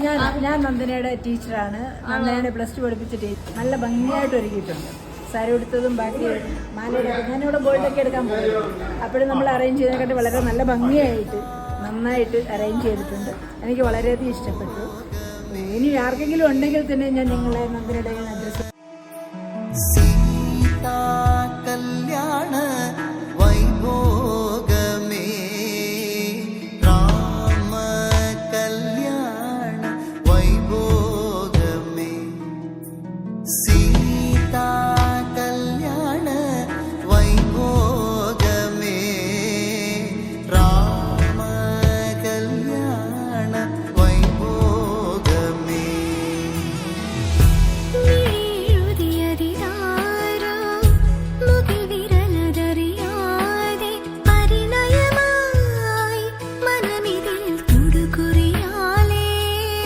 ഞാൻ നന്ദനയുടെ ടീച്ചറാണ്. നന്ദനയുടെ +2 പഠിപ്പിച്ച ടീച്ചർ. നല്ല ഭംഗിയായിട്ട് ഒരുക്കിയിട്ടുണ്ട്. സാരി എടുത്തതും ബാക്കി മാലയുടെ ഞാനിവിടെ ഗോൾഡൊക്കെ എടുക്കാൻ പോയി. അപ്പോഴും നമ്മൾ അറേഞ്ച് ചെയ്തതിനെക്കാട്ടി വളരെ നല്ല ഭംഗിയായിട്ട് നന്നായിട്ട് അറേഞ്ച് ചെയ്തിട്ടുണ്ട്. എനിക്ക് വളരെയധികം ഇഷ്ടപ്പെട്ടു. ഇനി ആർക്കെങ്കിലും ഉണ്ടെങ്കിൽ തന്നെ ഞാൻ നിങ്ങളെ നന്ദനയുടെ അഡ്രസ്സ് കല്യാണ വൈഭോഗമേ രാമ കല്യാണ വൈഭോഗ